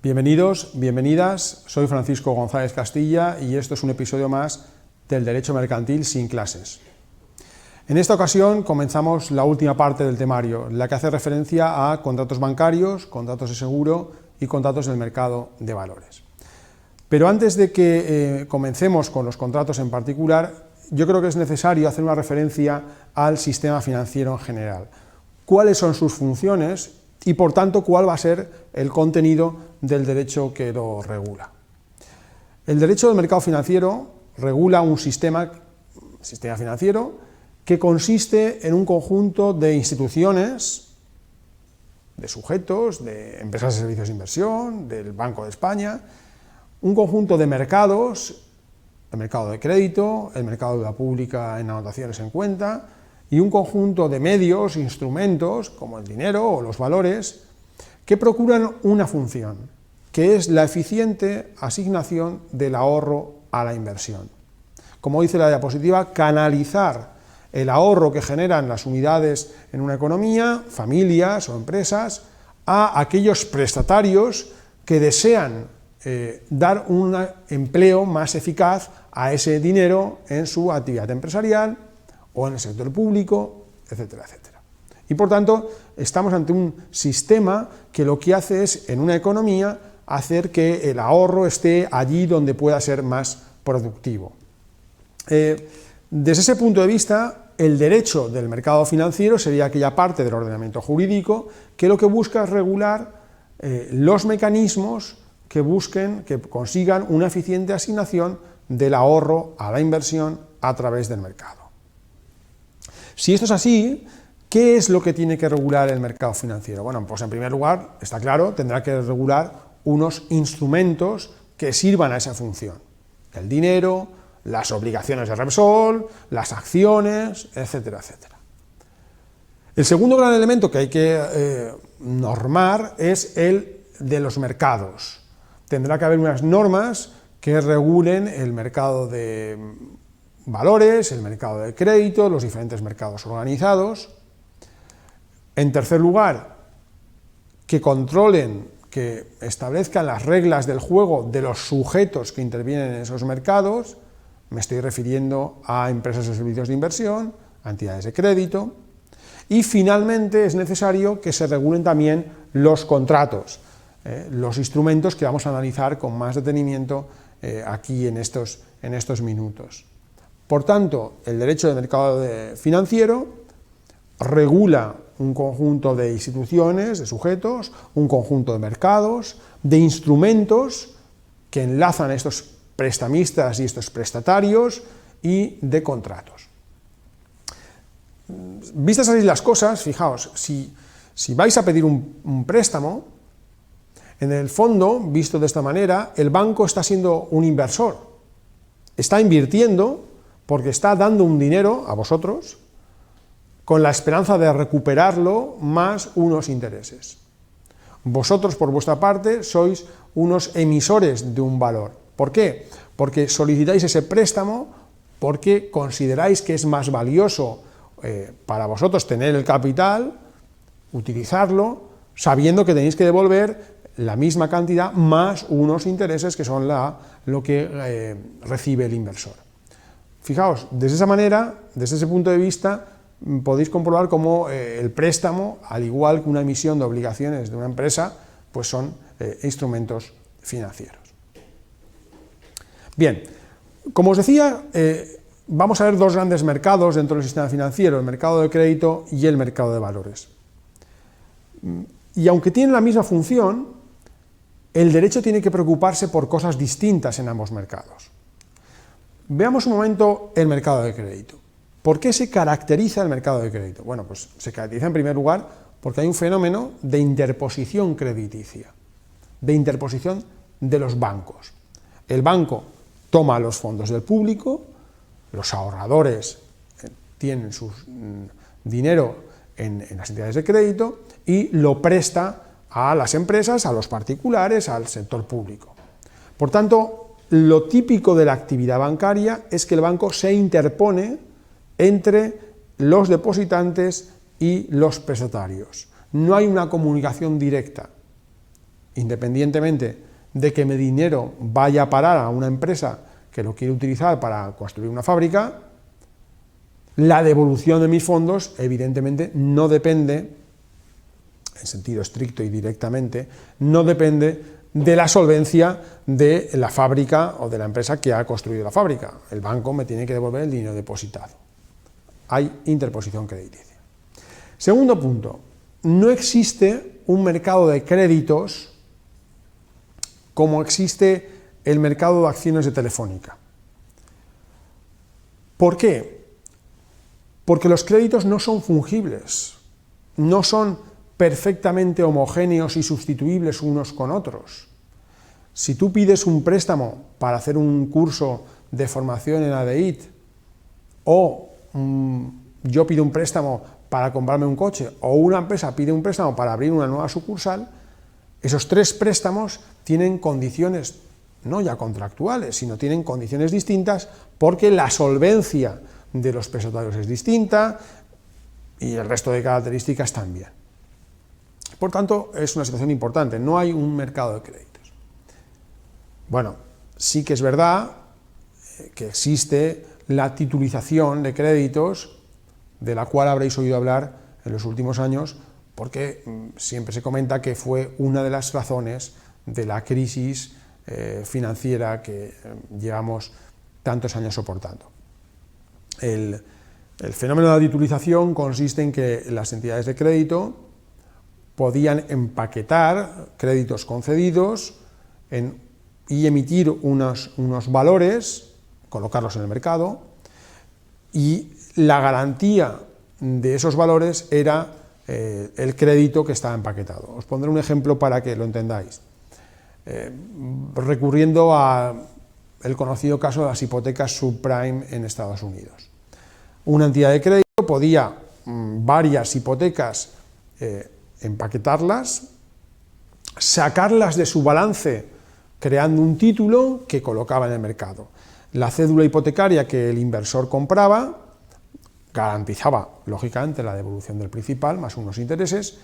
Bienvenidos, bienvenidas, soy Francisco González Castilla y esto es un episodio más del Derecho Mercantil sin clases. En esta ocasión comenzamos la última parte del temario, la que hace referencia a contratos bancarios, contratos de seguro y contratos del mercado de valores. Pero antes de que comencemos con los contratos en particular, yo creo que es necesario hacer una referencia al sistema financiero en general. ¿Cuáles son sus funciones y, por tanto, cuál va a ser el contenido del derecho que lo regula? El derecho del mercado financiero regula un sistema financiero que consiste en un conjunto de instituciones, de sujetos, de empresas de servicios de inversión, del Banco de España, un conjunto de mercados, el mercado de crédito, el mercado de deuda pública en anotaciones en cuenta, y un conjunto de medios, instrumentos, como el dinero o los valores, que procuran una función, que es la eficiente asignación del ahorro a la inversión. Como dice la diapositiva, canalizar el ahorro que generan las unidades en una economía, familias o empresas, a aquellos prestatarios que desean dar un empleo más eficaz a ese dinero en su actividad empresarial o en el sector público, etcétera, etcétera. Y por tanto, estamos ante un sistema que lo que hace es, en una economía, hacer que el ahorro esté allí donde pueda ser más productivo. Desde ese punto de vista, el derecho del mercado financiero sería aquella parte del ordenamiento jurídico que lo que busca es regular los mecanismos que consigan una eficiente asignación del ahorro a la inversión a través del mercado. Si esto es así, ¿qué es lo que tiene que regular el mercado financiero? Bueno, pues en primer lugar, está claro, tendrá que regular unos instrumentos que sirvan a esa función. El dinero, las obligaciones de Repsol, las acciones, etcétera, etcétera. El segundo gran elemento que hay que normar es el de los mercados. Tendrá que haber unas normas que regulen el mercado de valores, el mercado de crédito, los diferentes mercados organizados. En tercer lugar, que controlen, que establezcan las reglas del juego de los sujetos que intervienen en esos mercados. Me estoy refiriendo a empresas de servicios de inversión, a entidades de crédito. Y finalmente es necesario que se regulen también los contratos, los instrumentos que vamos a analizar con más detenimiento aquí en estos minutos. Por tanto, el derecho del mercado financiero regula un conjunto de instituciones, de sujetos, un conjunto de mercados, de instrumentos que enlazan a estos prestamistas y estos prestatarios y de contratos. Vistas así las cosas, fijaos, si vais a pedir un préstamo, en el fondo, visto de esta manera, el banco está siendo un inversor, está invirtiendo porque está dando un dinero a vosotros con la esperanza de recuperarlo más unos intereses. Vosotros, por vuestra parte, sois unos emisores de un valor. ¿Por qué? Porque solicitáis ese préstamo, porque consideráis que es más valioso para vosotros tener el capital, utilizarlo, sabiendo que tenéis que devolver la misma cantidad más unos intereses que son lo que recibe el inversor. Fijaos, desde esa manera, desde ese punto de vista, podéis comprobar cómo el préstamo, al igual que una emisión de obligaciones de una empresa, pues son instrumentos financieros. Bien, como os decía, vamos a ver dos grandes mercados dentro del sistema financiero, el mercado de crédito y el mercado de valores. Y aunque tienen la misma función, el derecho tiene que preocuparse por cosas distintas en ambos mercados. Veamos un momento el mercado de crédito. ¿Por qué se caracteriza el mercado de crédito? Bueno, pues se caracteriza en primer lugar porque hay un fenómeno de interposición crediticia, de interposición de los bancos. El banco toma los fondos del público, los ahorradores tienen su dinero en las entidades de crédito y lo presta a las empresas, a los particulares, al sector público. Por tanto, lo típico de la actividad bancaria es que el banco se interpone entre los depositantes y los prestatarios. No hay una comunicación directa. independientemente de que mi dinero vaya a parar a una empresa que lo quiere utilizar para construir una fábrica, la devolución de mis fondos evidentemente no depende, en sentido estricto y directamente, no depende de la solvencia de la fábrica o de la empresa que ha construido la fábrica. El banco me tiene que devolver el dinero depositado. Hay interposición crediticia. Segundo punto, no existe un mercado de créditos como existe el mercado de acciones de Telefónica. ¿Por qué? Porque los créditos no son fungibles, no son perfectamente homogéneos y sustituibles unos con otros. Si tú pides un préstamo para hacer un curso de formación en ADEIT, o yo pido un préstamo para comprarme un coche, o una empresa pide un préstamo para abrir una nueva sucursal, esos tres préstamos tienen condiciones no ya contractuales, sino tienen condiciones distintas porque la solvencia de los prestatarios es distinta y el resto de características también. Por tanto, es una situación importante, no hay un mercado de créditos. Bueno, sí que es verdad que existe la titulización de créditos, de la cual habréis oído hablar en los últimos años, porque siempre se comenta que fue una de las razones de la crisis financiera que llevamos tantos años soportando. El fenómeno de la titulización consiste en que las entidades de crédito podían empaquetar créditos concedidos y emitir unos valores, colocarlos en el mercado, y la garantía de esos valores era el crédito que estaba empaquetado. Os pondré un ejemplo para que lo entendáis. Recurriendo al conocido caso de las hipotecas subprime en Estados Unidos. Una entidad de crédito podía varias hipotecas empaquetarlas, sacarlas de su balance creando un título que colocaba en el mercado. La cédula hipotecaria que el inversor compraba garantizaba, lógicamente, la devolución del principal más unos intereses,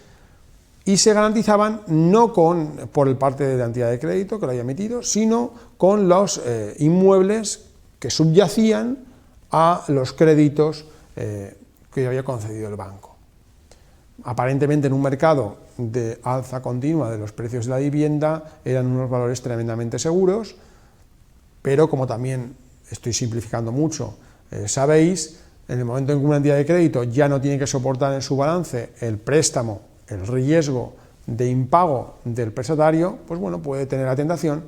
y se garantizaban no por el parte de la entidad de crédito que lo haya emitido, sino con los inmuebles que subyacían a los créditos que había concedido el banco. Aparentemente, en un mercado de alza continua de los precios de la vivienda, eran unos valores tremendamente seguros, pero como también estoy simplificando mucho, sabéis, en el momento en que una entidad de crédito ya no tiene que soportar en su balance el préstamo, el riesgo de impago del prestatario, pues bueno, puede tener la tentación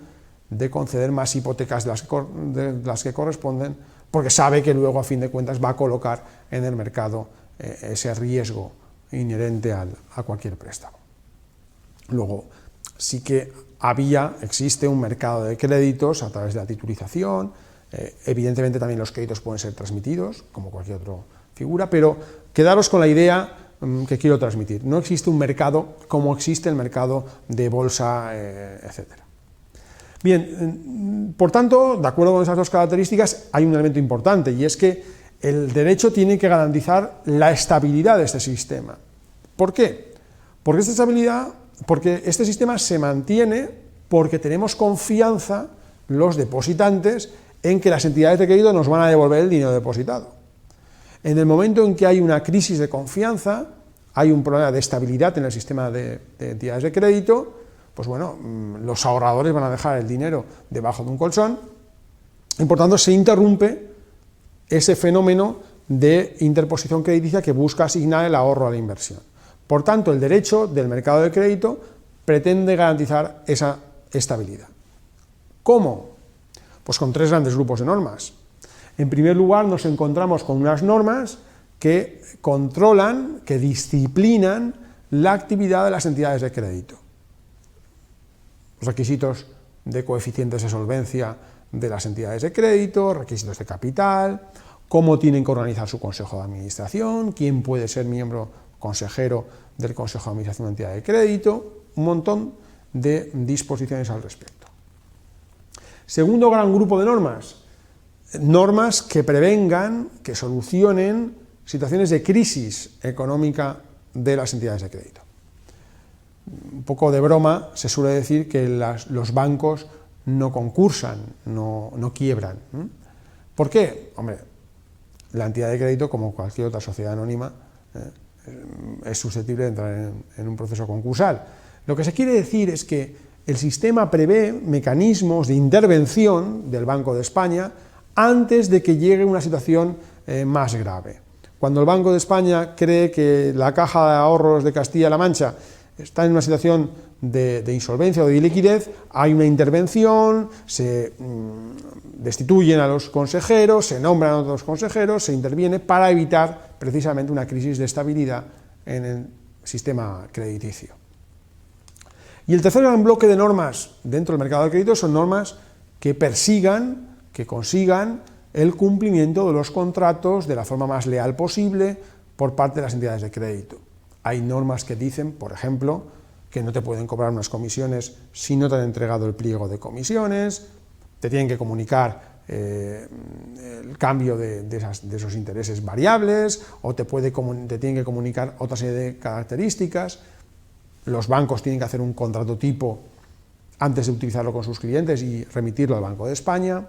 de conceder más hipotecas de las que corresponden, porque sabe que luego, a fin de cuentas, va a colocar en el mercado ese riesgo inherente a cualquier préstamo. Luego, sí que existe un mercado de créditos a través de la titulización, evidentemente también los créditos pueden ser transmitidos, como cualquier otra figura, pero quedaros con la idea que quiero transmitir. No existe un mercado como existe el mercado de bolsa, etc. Bien, por tanto, de acuerdo con esas dos características, hay un elemento importante, y es que el derecho tiene que garantizar la estabilidad de este sistema. ¿Por qué? Porque este sistema se mantiene porque tenemos confianza, los depositantes, en que las entidades de crédito nos van a devolver el dinero depositado. En el momento en que hay una crisis de confianza, hay un problema de estabilidad en el sistema de entidades de crédito, pues bueno, los ahorradores van a dejar el dinero debajo de un colchón, y por tanto se interrumpe ese fenómeno de interposición crediticia que busca asignar el ahorro a la inversión. Por tanto, el derecho del mercado de crédito pretende garantizar esa estabilidad. ¿Cómo? Pues con tres grandes grupos de normas. En primer lugar, nos encontramos con unas normas que controlan, que disciplinan la actividad de las entidades de crédito. Los requisitos de coeficientes de solvencia de las entidades de crédito, requisitos de capital, cómo tienen que organizar su consejo de administración, quién puede ser miembro consejero del consejo de administración de entidad de crédito, un montón de disposiciones al respecto. Segundo gran grupo de normas, normas que prevengan, que solucionen situaciones de crisis económica de las entidades de crédito. un poco de broma, se suele decir que los bancos no concursan, no quiebran. ¿Por qué? Hombre, la entidad de crédito, como cualquier otra sociedad anónima, es susceptible de entrar en un proceso concursal. Lo que se quiere decir es que el sistema prevé mecanismos de intervención del Banco de España antes de que llegue una situación más grave. Cuando el Banco de España cree que la Caja de Ahorros de Castilla-La Mancha está en una situación de insolvencia o de iliquidez, hay una intervención, se destituyen a los consejeros, se nombran a otros consejeros, se interviene para evitar precisamente una crisis de estabilidad en el sistema crediticio. Y el tercer gran bloque de normas dentro del mercado de crédito son normas que persigan, que consigan el cumplimiento de los contratos de la forma más leal posible por parte de las entidades de crédito. Hay normas que dicen, por ejemplo, que no te pueden cobrar unas comisiones si no te han entregado el pliego de comisiones, te tienen que comunicar el cambio de esos intereses variables, o te tienen que comunicar otra serie de características. Los bancos tienen que hacer un contrato tipo antes de utilizarlo con sus clientes y remitirlo al Banco de España.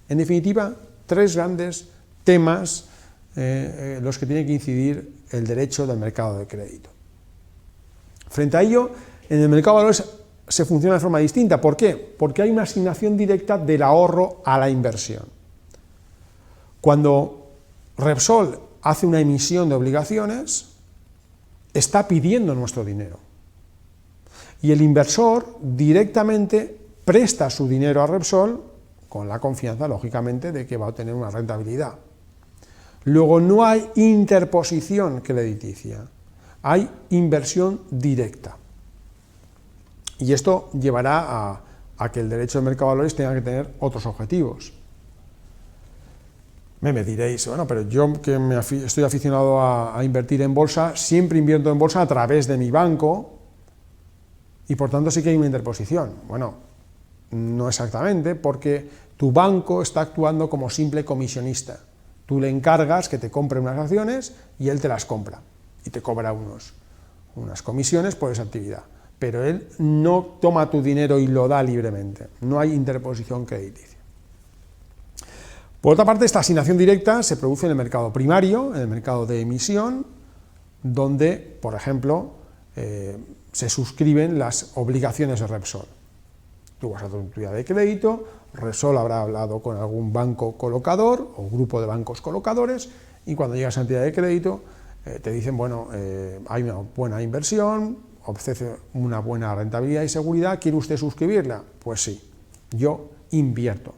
En definitiva, tres grandes temas los que tiene que incidir el derecho del mercado de crédito. Frente a ello, en el mercado de valores se funciona de forma distinta. ¿Por qué? Porque hay una asignación directa del ahorro a la inversión. Cuando Repsol hace una emisión de obligaciones, está pidiendo nuestro dinero. Y el inversor directamente presta su dinero a Repsol con la confianza, lógicamente, de que va a obtener una rentabilidad. Luego no hay interposición crediticia, hay inversión directa. Y esto llevará a que el derecho del mercado de valores tenga que tener otros objetivos. Me diréis, bueno, pero yo que estoy aficionado a invertir en bolsa, siempre invierto en bolsa a través de mi banco y por tanto sí que hay una interposición. Bueno, no exactamente, porque tu banco está actuando como simple comisionista. Tú le encargas que te compre unas acciones y él te las compra y te cobra unas comisiones por esa actividad. Pero él no toma tu dinero y lo da libremente. No hay interposición crediticia. Por otra parte, esta asignación directa se produce en el mercado primario, en el mercado de emisión, donde, por ejemplo, se suscriben las obligaciones de Repsol. Tú vas a tu entidad de crédito, Repsol habrá hablado con algún banco colocador o grupo de bancos colocadores, y cuando llegas a la entidad de crédito te dicen, bueno, hay una buena inversión, ofrece una buena rentabilidad y seguridad, ¿quiere usted suscribirla? Pues sí, yo invierto.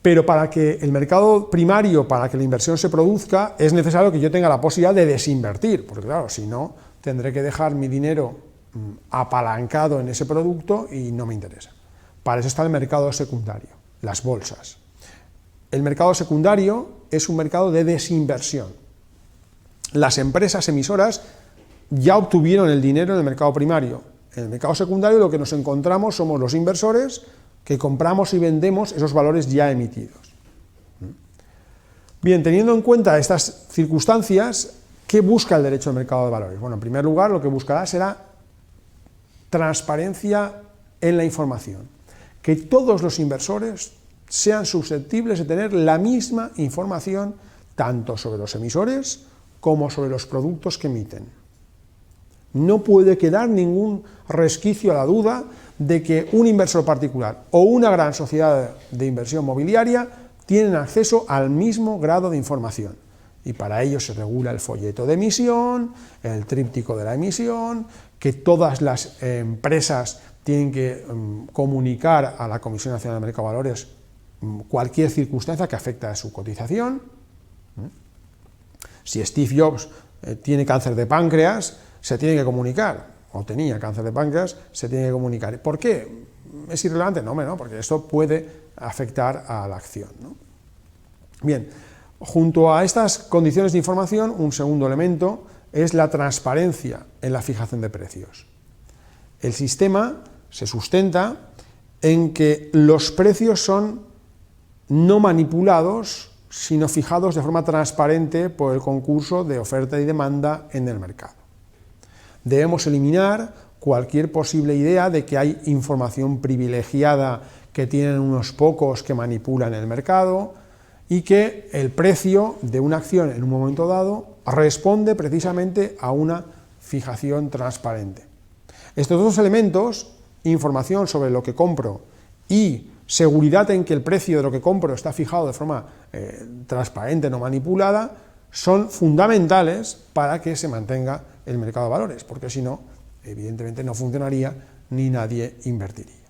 Pero para que el mercado primario, para que la inversión se produzca, es necesario que yo tenga la posibilidad de desinvertir, porque claro, si no, tendré que dejar mi dinero apalancado en ese producto y no me interesa. Para eso está el mercado secundario, las bolsas. El mercado secundario es un mercado de desinversión. Las empresas emisoras ya obtuvieron el dinero en el mercado primario. En el mercado secundario lo que nos encontramos somos los inversores que compramos y vendemos esos valores ya emitidos. Bien, teniendo en cuenta estas circunstancias, ¿qué busca el derecho del mercado de valores? Bueno, en primer lugar, lo que buscará será transparencia en la información. Que todos los inversores sean susceptibles de tener la misma información tanto sobre los emisores como sobre los productos que emiten. No puede quedar ningún resquicio a la duda de que un inversor particular o una gran sociedad de inversión mobiliaria tienen acceso al mismo grado de información. Y para ello se regula el folleto de emisión, el tríptico de la emisión, que todas las empresas tienen que comunicar a la Comisión Nacional del Mercado de Valores cualquier circunstancia que afecte a su cotización. Si Steve Jobs tiene cáncer de páncreas, se tiene que comunicar, o tenía cáncer de páncreas, se tiene que comunicar. ¿Por qué? ¿Es irrelevante? No, porque esto puede afectar a la acción, ¿no? Bien, junto a estas condiciones de información, un segundo elemento es la transparencia en la fijación de precios. El sistema se sustenta en que los precios son no manipulados, sino fijados de forma transparente por el concurso de oferta y demanda en el mercado. Debemos eliminar cualquier posible idea de que hay información privilegiada que tienen unos pocos que manipulan el mercado y que el precio de una acción en un momento dado responde precisamente a una fijación transparente. Estos dos elementos, información sobre lo que compro y seguridad en que el precio de lo que compro está fijado de forma transparente, no manipulada, son fundamentales para que se mantenga el mercado de valores, porque si no, evidentemente no funcionaría ni nadie invertiría.